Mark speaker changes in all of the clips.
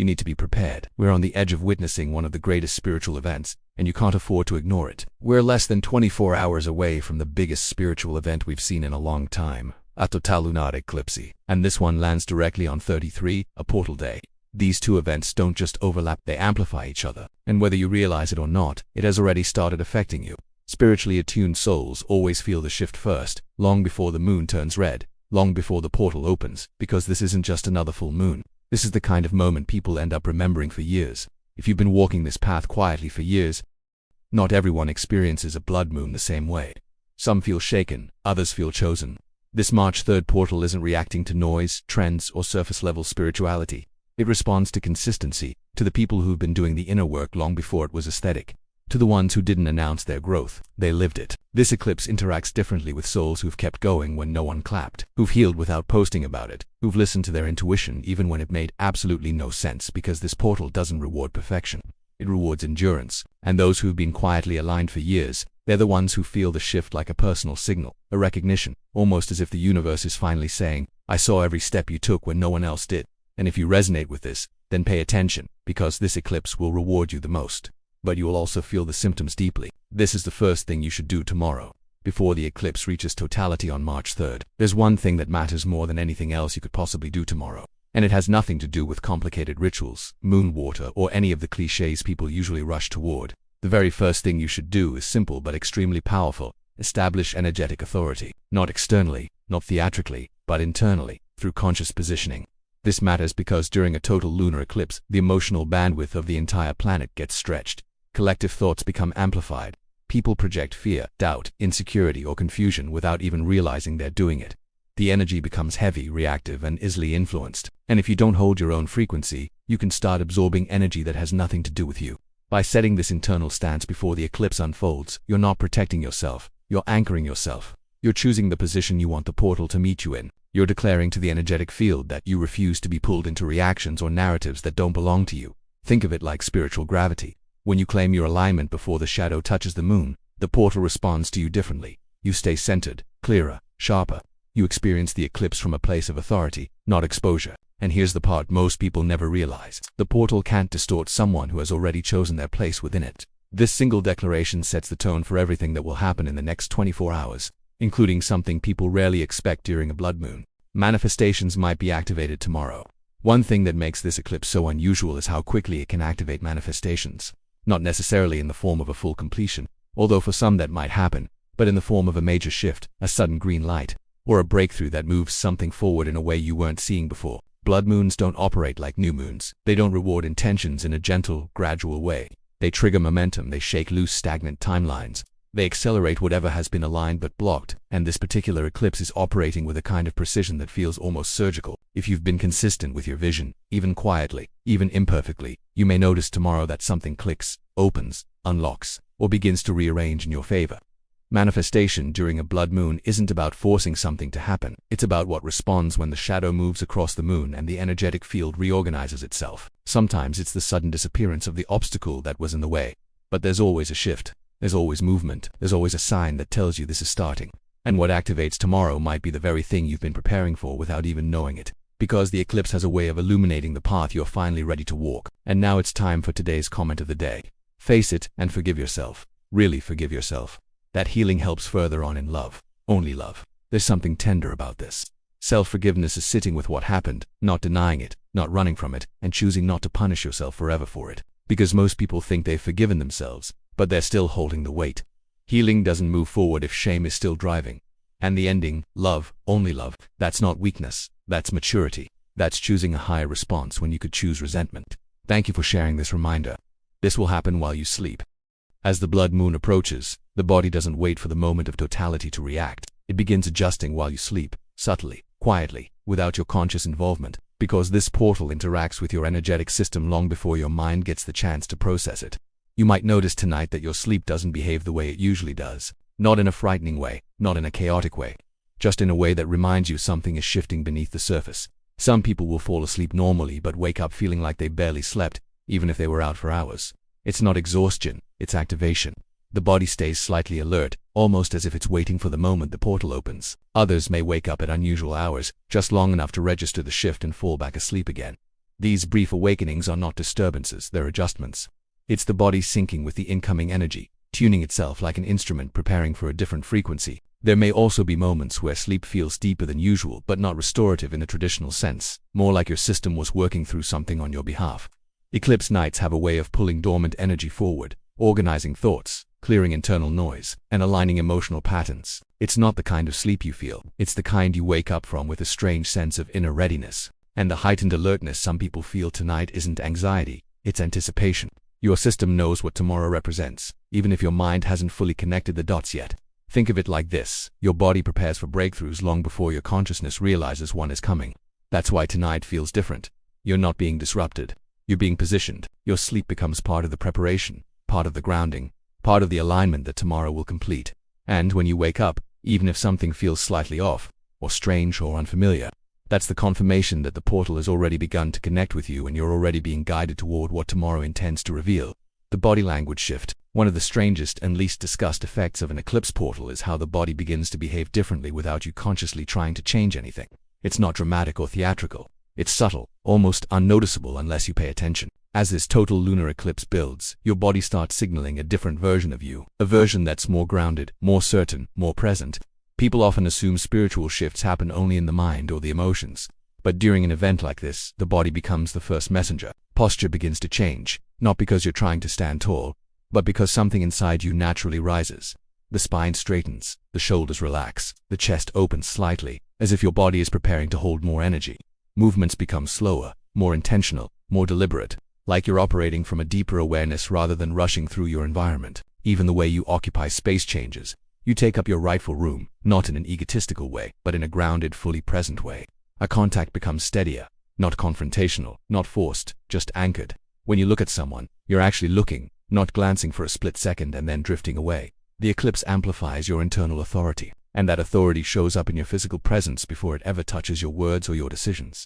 Speaker 1: You need to be prepared. We're on the edge of witnessing one of the greatest spiritual events, and you can't afford to ignore it. We're less than 24 hours away from the biggest spiritual event we've seen in a long time, a total lunar eclipse, and this one lands directly on 33, a portal day. These two events don't just overlap, they amplify each other, and whether you realize it or not, it has already started affecting you. Spiritually attuned souls always feel the shift first, long before the moon turns red, long before the portal opens, because this isn't just another full moon. This is the kind of moment people end up remembering for years. If you've been walking this path quietly for years, not everyone experiences a blood moon the same way. Some feel shaken, others feel chosen. This March 3rd portal isn't reacting to noise, trends, or surface-level spirituality. It responds to consistency, to the people who've been doing the inner work long before it was aesthetic, to the ones who didn't announce their growth, they lived it. This eclipse interacts differently with souls who've kept going when no one clapped, who've healed without posting about it, who've listened to their intuition even when it made absolutely no sense, because this portal doesn't reward perfection. It rewards endurance, and those who've been quietly aligned for years, they're the ones who feel the shift like a personal signal, a recognition, almost as if the universe is finally saying, I saw every step you took when no one else did. And if you resonate with this, then pay attention, because this eclipse will reward you the most. But you will also feel the symptoms deeply. This is the first thing you should do tomorrow, before the eclipse reaches totality on March 3rd. There's one thing that matters more than anything else you could possibly do tomorrow. And it has nothing to do with complicated rituals, moon water, or any of the cliches people usually rush toward. The very first thing you should do is simple but extremely powerful. Establish energetic authority. Not externally, not theatrically, but internally, through conscious positioning. This matters because during a total lunar eclipse, the emotional bandwidth of the entire planet gets stretched. Collective thoughts become amplified. People project fear, doubt, insecurity, or confusion without even realizing they're doing it. The energy becomes heavy, reactive, and easily influenced. And if you don't hold your own frequency, you can start absorbing energy that has nothing to do with you. By setting this internal stance before the eclipse unfolds, you're not protecting yourself, you're anchoring yourself. You're choosing the position you want the portal to meet you in. You're declaring to the energetic field that you refuse to be pulled into reactions or narratives that don't belong to you. Think of it like spiritual gravity. When you claim your alignment before the shadow touches the moon, the portal responds to you differently. You stay centered, clearer, sharper. You experience the eclipse from a place of authority, not exposure. And here's the part most people never realize. The portal can't distort someone who has already chosen their place within it. This single declaration sets the tone for everything that will happen in the next 24 hours. Including something people rarely expect during a blood moon. Manifestations might be activated tomorrow. One thing that makes this eclipse so unusual is how quickly it can activate manifestations. Not necessarily in the form of a full completion, although for some that might happen, but in the form of a major shift, a sudden green light, or a breakthrough that moves something forward in a way you weren't seeing before. Blood moons don't operate like new moons. They don't reward intentions in a gentle, gradual way. They trigger momentum, they shake loose stagnant timelines. They accelerate whatever has been aligned but blocked, and this particular eclipse is operating with a kind of precision that feels almost surgical. If you've been consistent with your vision, even quietly, even imperfectly, you may notice tomorrow that something clicks, opens, unlocks, or begins to rearrange in your favor. Manifestation during a blood moon isn't about forcing something to happen. It's about what responds when the shadow moves across the moon and the energetic field reorganizes itself. Sometimes it's the sudden disappearance of the obstacle that was in the way, but there's always a shift. There's always movement, there's always a sign that tells you this is starting. And what activates tomorrow might be the very thing you've been preparing for without even knowing it. Because the eclipse has a way of illuminating the path you're finally ready to walk. And now it's time for today's comment of the day. Face it and forgive yourself. Really forgive yourself. That healing helps further on in love. Only love. There's something tender about this. Self-forgiveness is sitting with what happened, not denying it, not running from it, and choosing not to punish yourself forever for it. Because most people think they've forgiven themselves, but they're still holding the weight. Healing doesn't move forward if shame is still driving. And the ending, love, only love, that's not weakness, that's maturity. That's choosing a higher response when you could choose resentment. Thank you for sharing this reminder. This will happen while you sleep. As the blood moon approaches, the body doesn't wait for the moment of totality to react. It begins adjusting while you sleep, subtly, quietly, without your conscious involvement, because this portal interacts with your energetic system long before your mind gets the chance to process it. You might notice tonight that your sleep doesn't behave the way it usually does. Not in a frightening way, not in a chaotic way, just in a way that reminds you something is shifting beneath the surface. Some people will fall asleep normally but wake up feeling like they barely slept, even if they were out for hours. It's not exhaustion, it's activation. The body stays slightly alert, almost as if it's waiting for the moment the portal opens. Others may wake up at unusual hours, just long enough to register the shift and fall back asleep again. These brief awakenings are not disturbances, they're adjustments. It's the body syncing with the incoming energy, tuning itself like an instrument preparing for a different frequency. There may also be moments where sleep feels deeper than usual, but not restorative in a traditional sense, more like your system was working through something on your behalf. Eclipse nights have a way of pulling dormant energy forward, organizing thoughts, clearing internal noise, and aligning emotional patterns. It's not the kind of sleep you feel, it's the kind you wake up from with a strange sense of inner readiness. And the heightened alertness some people feel tonight isn't anxiety, it's anticipation. Your system knows what tomorrow represents, even if your mind hasn't fully connected the dots yet. Think of it like this: your body prepares for breakthroughs long before your consciousness realizes one is coming. That's why tonight feels different. You're not being disrupted. You're being positioned. Your sleep becomes part of the preparation, part of the grounding, part of the alignment that tomorrow will complete. And when you wake up, even if something feels slightly off, or strange or unfamiliar, that's the confirmation that the portal has already begun to connect with you and you're already being guided toward what tomorrow intends to reveal. The body language shift. One of the strangest and least discussed effects of an eclipse portal is how the body begins to behave differently without you consciously trying to change anything. It's not dramatic or theatrical. It's subtle, almost unnoticeable unless you pay attention. As this total lunar eclipse builds, your body starts signaling a different version of you, a version that's more grounded, more certain, more present. People often assume spiritual shifts happen only in the mind or the emotions. But during an event like this, the body becomes the first messenger. Posture begins to change, not because you're trying to stand tall, but because something inside you naturally rises. The spine straightens, the shoulders relax, the chest opens slightly, as if your body is preparing to hold more energy. Movements become slower, more intentional, more deliberate, like you're operating from a deeper awareness rather than rushing through your environment. Even the way you occupy space changes. You take up your rightful room, not in an egotistical way, but in a grounded, fully present way. Eye contact becomes steadier, not confrontational, not forced, just anchored. When you look at someone, you're actually looking, not glancing for a split second and then drifting away. The eclipse amplifies your internal authority, and that authority shows up in your physical presence before it ever touches your words or your decisions.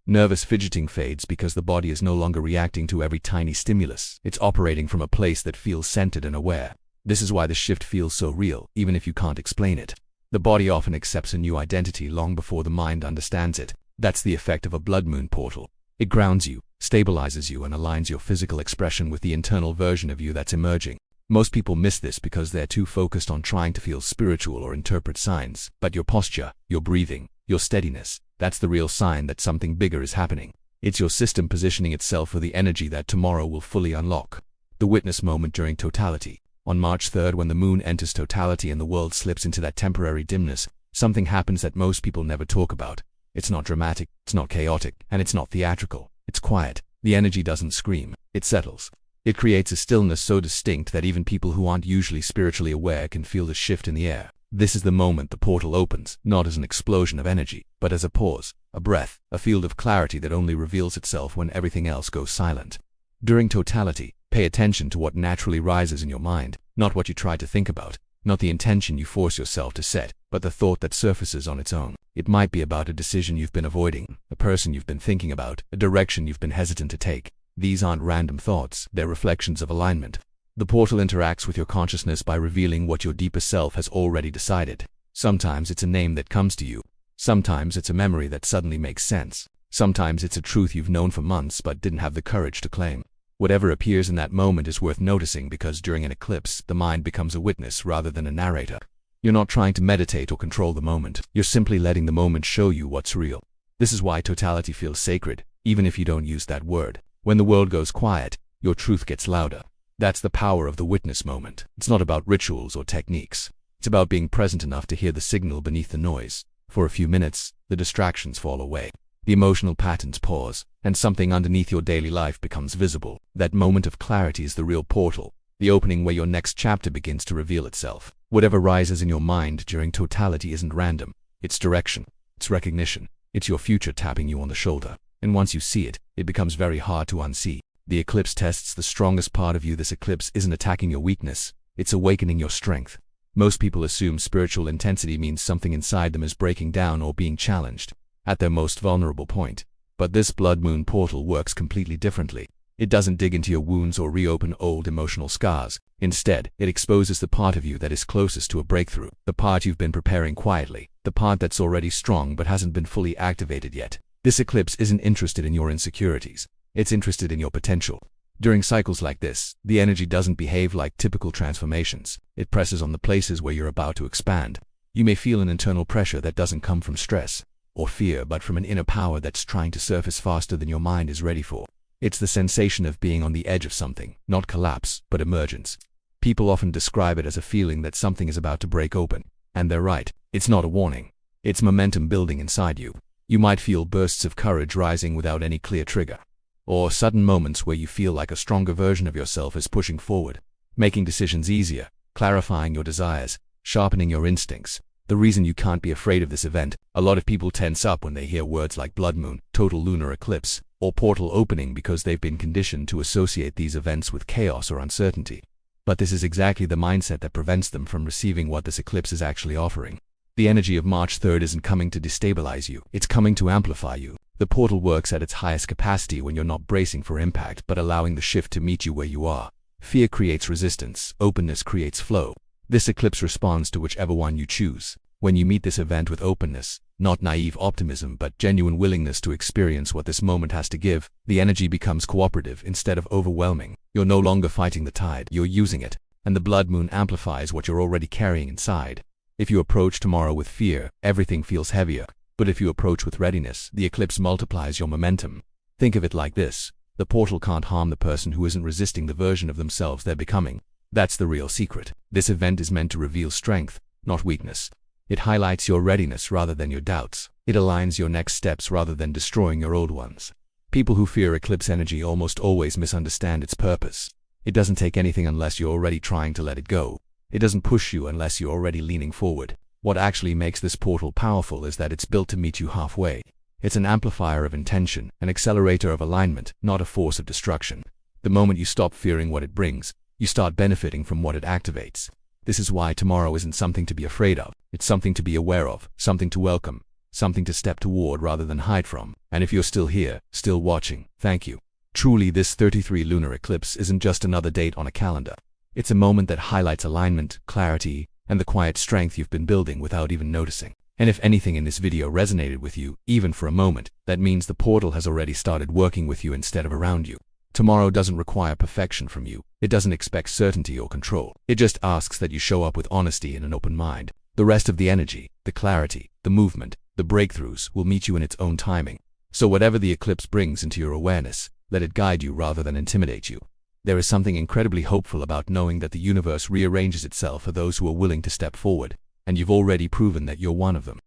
Speaker 1: Nervous fidgeting fades because the body is no longer reacting to every tiny stimulus. It's operating from a place that feels centered and aware. This is why the shift feels so real, even if you can't explain it. The body often accepts a new identity long before the mind understands it. That's the effect of a blood moon portal. It grounds you, stabilizes you, and aligns your physical expression with the internal version of you that's emerging. Most people miss this because they're too focused on trying to feel spiritual or interpret signs. But your posture, your breathing, your steadiness, that's the real sign that something bigger is happening. It's your system positioning itself for the energy that tomorrow will fully unlock. The witness moment during totality. On March 3rd, when the moon enters totality and the world slips into that temporary dimness, something happens that most people never talk about. It's not dramatic, it's not chaotic, and it's not theatrical. It's quiet. The energy doesn't scream, it settles. It creates a stillness so distinct that even people who aren't usually spiritually aware can feel the shift in the air. This is the moment the portal opens, not as an explosion of energy, but as a pause, a breath, a field of clarity that only reveals itself when everything else goes silent. During totality, pay attention to what naturally rises in your mind, not what you try to think about, not the intention you force yourself to set, but the thought that surfaces on its own. It might be about a decision you've been avoiding, a person you've been thinking about, a direction you've been hesitant to take. These aren't random thoughts, they're reflections of alignment. The portal interacts with your consciousness by revealing what your deeper self has already decided. Sometimes it's a name that comes to you. Sometimes it's a memory that suddenly makes sense. Sometimes it's a truth you've known for months but didn't have the courage to claim. Whatever appears in that moment is worth noticing because during an eclipse, the mind becomes a witness rather than a narrator. You're not trying to meditate or control the moment. You're simply letting the moment show you what's real. This is why totality feels sacred, even if you don't use that word. When the world goes quiet, your truth gets louder. That's the power of the witness moment. It's not about rituals or techniques. It's about being present enough to hear the signal beneath the noise. For a few minutes, the distractions fall away. The emotional patterns pause, and something underneath your daily life becomes visible. That moment of clarity is the real portal, the opening where your next chapter begins to reveal itself. Whatever rises in your mind during totality isn't random. It's direction. It's recognition. It's your future tapping you on the shoulder. And once you see it, it becomes very hard to unsee. The eclipse tests the strongest part of you. This eclipse isn't attacking your weakness. It's awakening your strength. Most people assume spiritual intensity means something inside them is breaking down or being challenged at their most vulnerable point. But this blood moon portal works completely differently. It doesn't dig into your wounds or reopen old emotional scars. Instead, it exposes the part of you that is closest to a breakthrough, the part you've been preparing quietly, the part that's already strong but hasn't been fully activated yet. This eclipse isn't interested in your insecurities. It's interested in your potential. During cycles like this, the energy doesn't behave like typical transformations. It presses on the places where you're about to expand. You may feel an internal pressure that doesn't come from stress or fear, but from an inner power that's trying to surface faster than your mind is ready for. It's the sensation of being on the edge of something, not collapse, but emergence. People often describe it as a feeling that something is about to break open. And they're right. It's not a warning. It's momentum building inside you. You might feel bursts of courage rising without any clear trigger, or sudden moments where you feel like a stronger version of yourself is pushing forward, making decisions easier, clarifying your desires, sharpening your instincts. The reason you can't be afraid of this event: a lot of people tense up when they hear words like blood moon, total lunar eclipse, or portal opening because they've been conditioned to associate these events with chaos or uncertainty. But this is exactly the mindset that prevents them from receiving what this eclipse is actually offering. The energy of March 3rd isn't coming to destabilize you, it's coming to amplify you. The portal works at its highest capacity when you're not bracing for impact but allowing the shift to meet you where you are. Fear creates resistance, openness creates flow. This eclipse responds to whichever one you choose. When you meet this event with openness, not naive optimism but genuine willingness to experience what this moment has to give, the energy becomes cooperative instead of overwhelming. You're no longer fighting the tide, you're using it, and the blood moon amplifies what you're already carrying inside. If you approach tomorrow with fear, everything feels heavier. But if you approach with readiness, the eclipse multiplies your momentum. Think of it like this: the portal can't harm the person who isn't resisting the version of themselves they're becoming. That's the real secret. This event is meant to reveal strength, not weakness. It highlights your readiness rather than your doubts. It aligns your next steps rather than destroying your old ones. People who fear eclipse energy almost always misunderstand its purpose. It doesn't take anything unless you're already trying to let it go. It doesn't push you unless you're already leaning forward. What actually makes this portal powerful is that it's built to meet you halfway. It's an amplifier of intention, an accelerator of alignment, not a force of destruction. The moment you stop fearing what it brings, you start benefiting from what it activates. This is why tomorrow isn't something to be afraid of. It's something to be aware of, something to welcome, something to step toward rather than hide from. And if you're still here, still watching, thank you. Truly, this 33 lunar eclipse isn't just another date on a calendar. It's a moment that highlights alignment, clarity, and the quiet strength you've been building without even noticing. And if anything in this video resonated with you, even for a moment, that means the portal has already started working with you instead of around you. Tomorrow doesn't require perfection from you. It doesn't expect certainty or control. It just asks that you show up with honesty and an open mind. The rest of the energy, the clarity, the movement, the breakthroughs will meet you in its own timing. So whatever the eclipse brings into your awareness, let it guide you rather than intimidate you. There is something incredibly hopeful about knowing that the universe rearranges itself for those who are willing to step forward, and you've already proven that you're one of them.